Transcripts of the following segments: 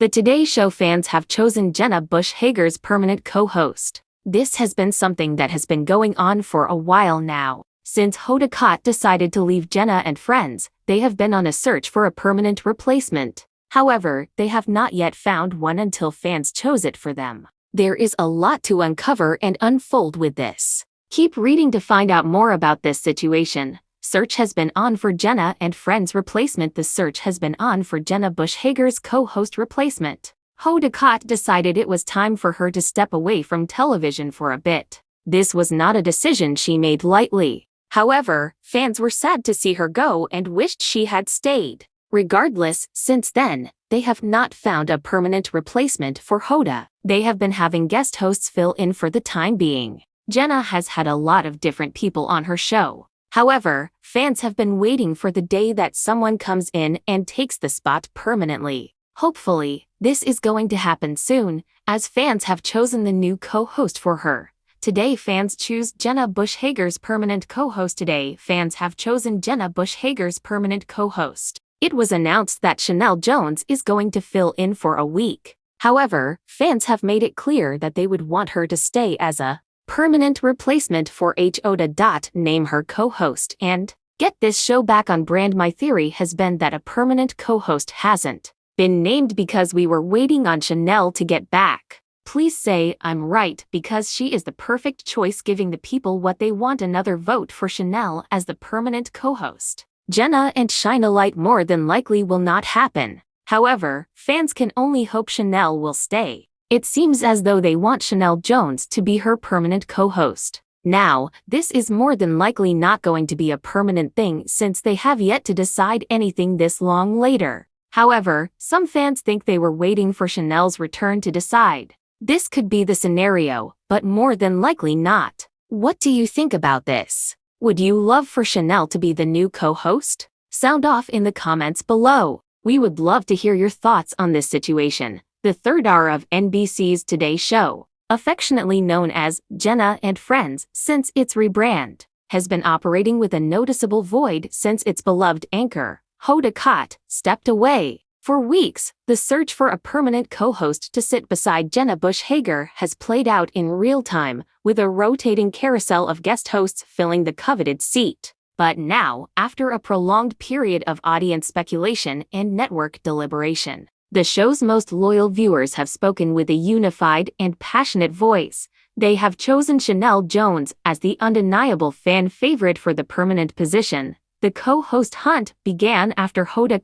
The Today Show fans have chosen Jenna Bush Hager's permanent co-host. This has been something that has been going on for a while now. Since Hager decided to leave Jenna and friends, they have been on a search for a permanent replacement. However, they have not yet found one until fans chose it for them. There is a lot to uncover and unfold with this. Keep reading to find out more about this situation. Search has been on for Jenna and Friends replacement. The search has been on for Jenna Bush Hager's co-host replacement. Hager decided it was time for her to step away from television for a bit. This was not a decision she made lightly. However, fans were sad to see her go and wished she had stayed. Regardless, since then, they have not found a permanent replacement for Hager. They have been having guest hosts fill in for the time being. Jenna has had a lot of different people on her show. However, fans have been waiting for the day that someone comes in and takes the spot permanently. Hopefully, this is going to happen soon, as fans have chosen the new co-host for her. Today fans choose Jenna Bush Hager's permanent co-host. Today fans have chosen Jenna Bush Hager's permanent co-host. It was announced that Chanel Jones is going to fill in for a week. However, fans have made it clear that they would want her to stay as a permanent replacement for Hager. Name her co-host and get this show back on brand. My theory has been that a permanent co-host hasn't been named because we were waiting on Chanel to get back. Please say I'm right because she is the perfect choice, giving the people what they want. Another vote for Chanel as the permanent co-host. Jenna and Shine a Light more than likely will not happen. However, fans can only hope Chanel will stay. It seems as though they want Chanel Jones to be her permanent co-host. Now, this is more than likely not going to be a permanent thing since they have yet to decide anything this long later. However, some fans think they were waiting for Chanel's return to decide. This could be the scenario, but more than likely not. What do you think about this? Would you love for Chanel to be the new co-host? Sound off in the comments below. We would love to hear your thoughts on this situation. The third hour of NBC's Today Show, affectionately known as Jenna and Friends since its rebrand, has been operating with a noticeable void since its beloved anchor, Hager, stepped away. For weeks, the search for a permanent co-host to sit beside Jenna Bush Hager has played out in real time, with a rotating carousel of guest hosts filling the coveted seat. But now, after a prolonged period of audience speculation and network deliberation, the show's most loyal viewers have spoken with a unified and passionate voice. They have chosen Chanel Jones as the undeniable fan favorite for the permanent position. The co-host hunt began after Hager,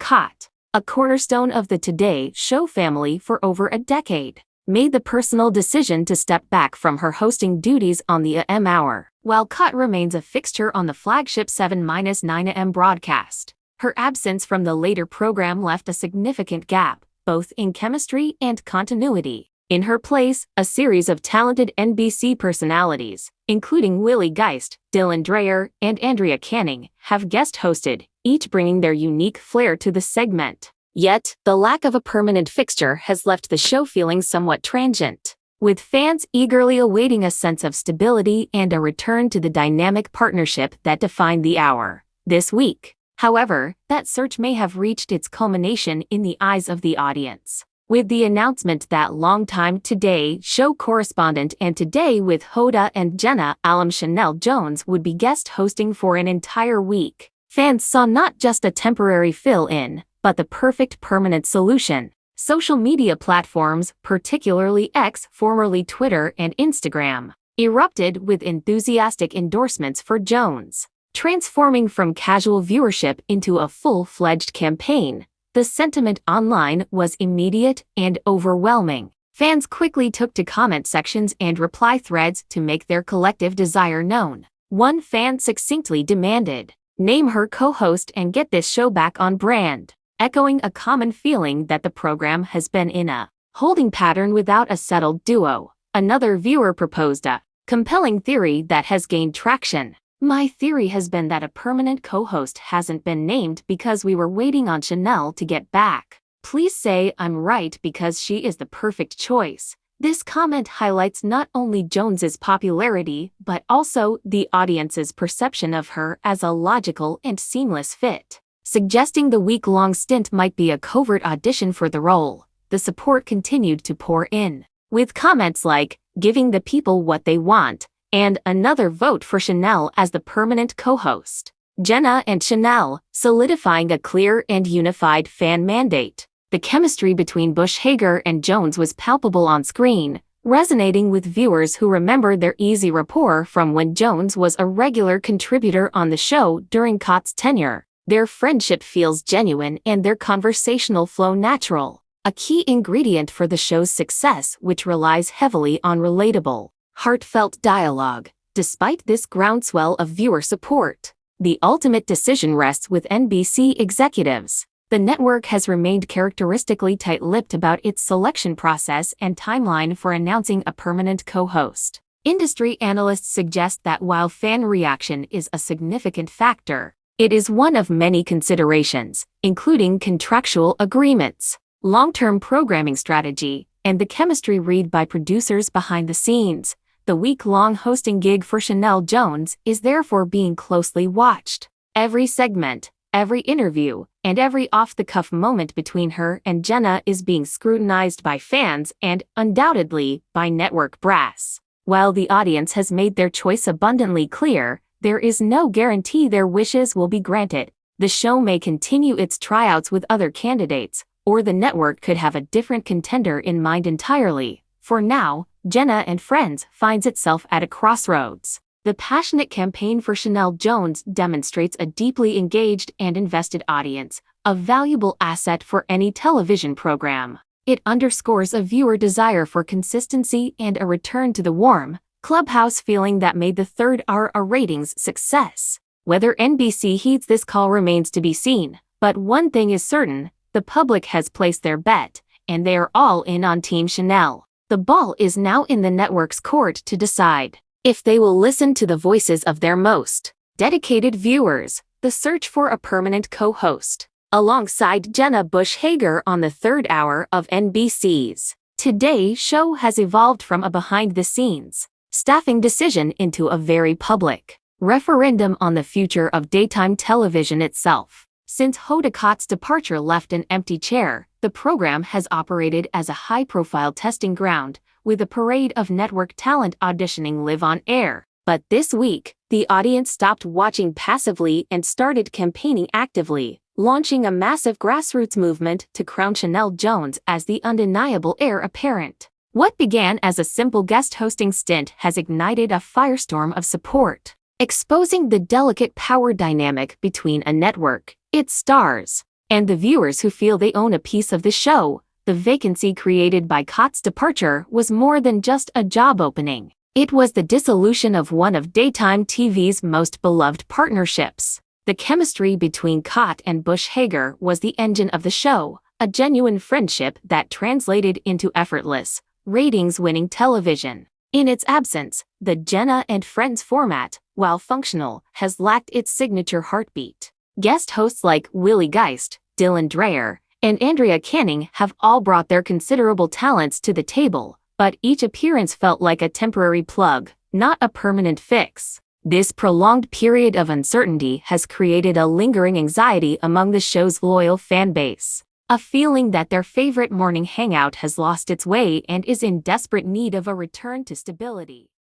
a cornerstone of the Today Show family for over a decade, made the personal decision to step back from her hosting duties on the AM hour. While Kat remains a fixture on the flagship 7-9 AM broadcast, her absence from the later program left a significant gap, both in chemistry and continuity. In her place, a series of talented NBC personalities, including Willie Geist, Dylan Dreyer, and Andrea Canning, have guest hosted, each bringing their unique flair to the segment. Yet, the lack of a permanent fixture has left the show feeling somewhat transient, with fans eagerly awaiting a sense of stability and a return to the dynamic partnership that defined the hour. This week, however, that search may have reached its culmination in the eyes of the audience, with the announcement that longtime Today Show correspondent and Today with Hager and Jenna alum Chanel Jones would be guest hosting for an entire week. Fans saw not just a temporary fill-in, but the perfect permanent solution. Social media platforms, particularly X, formerly Twitter, and Instagram, erupted with enthusiastic endorsements for Jones. Transforming from casual viewership into a full-fledged campaign, the sentiment online was immediate and overwhelming. Fans quickly took to comment sections and reply threads to make their collective desire known. One fan succinctly demanded, "Name her co-host and get this show back on brand," echoing a common feeling that the program has been in a holding pattern without a settled duo. Another viewer proposed a compelling theory that has gained traction. "My theory has been that a permanent co-host hasn't been named because we were waiting on Chanel to get back. Please say I'm right because she is the perfect choice." This comment highlights not only Jones's popularity but also the audience's perception of her as a logical and seamless fit, suggesting the week-long stint might be a covert audition for the role. the support continued to pour in, with comments like, "giving the people what they want," and "another vote for Chanel as the permanent co-host." Jenna and Chanel, solidifying a clear and unified fan mandate. The chemistry between Bush, Hager, and Jones was palpable on screen, resonating with viewers who remembered their easy rapport from when Jones was a regular contributor on the show during Kott's tenure. Their friendship feels genuine and their conversational flow natural, a key ingredient for the show's success, which relies heavily on relatable, heartfelt dialogue. Despite this groundswell of viewer support, the ultimate decision rests with NBC executives. The network has remained characteristically tight-lipped about its selection process and timeline for announcing a permanent co-host. Industry analysts suggest that while fan reaction is a significant factor, it is one of many considerations, including contractual agreements, long-term programming strategy, and the chemistry read by producers behind the scenes. The week-long hosting gig for Chanel Jones is therefore being closely watched. Every segment, every interview, and every off-the-cuff moment between her and Jenna is being scrutinized by fans and, undoubtedly, by network brass. While the audience has made their choice abundantly clear, there is no guarantee their wishes will be granted. The show may continue its tryouts with other candidates, or the network could have a different contender in mind entirely. For now, Jenna and Friends finds itself at a crossroads. The passionate campaign for Chanel Jones demonstrates a deeply engaged and invested audience, a valuable asset for any television program. It underscores a viewer desire for consistency and a return to the warm, clubhouse feeling that made the third hour a ratings success. Whether NBC heeds this call remains to be seen, but one thing is certain, the public has placed their bet, and they are all in on Team Chanel. The ball is now in the network's court to decide if they will listen to the voices of their most dedicated viewers. The search for a permanent co-host, alongside Jenna Bush Hager on the third hour of NBC's Today show, has evolved from a behind-the-scenes staffing decision into a very public referendum on the future of daytime television itself. Since Hoda departure left an empty chair, the program has operated as a high-profile testing ground, with a parade of network talent auditioning live on air. But this week, the audience stopped watching passively and started campaigning actively, launching a massive grassroots movement to crown Chanel Jones as the undeniable heir apparent. What began as a simple guest hosting stint has ignited a firestorm of support, exposing the delicate power dynamic between a network, its stars, and the viewers who feel they own a piece of the show. The vacancy created by Kott's departure was more than just a job opening. It was the dissolution of one of daytime TV's most beloved partnerships. The chemistry between Kott and Bush Hager was the engine of the show, a genuine friendship that translated into effortless, ratings-winning television. In its absence, the Jenna and Friends format, while functional, has lacked its signature heartbeat. Guest hosts like Willie Geist, Dylan Dreyer, and Andrea Canning have all brought their considerable talents to the table, but each appearance felt like a temporary plug, not a permanent fix. This prolonged period of uncertainty has created a lingering anxiety among the show's loyal fan base, a feeling that their favorite morning hangout has lost its way and is in desperate need of a return to stability.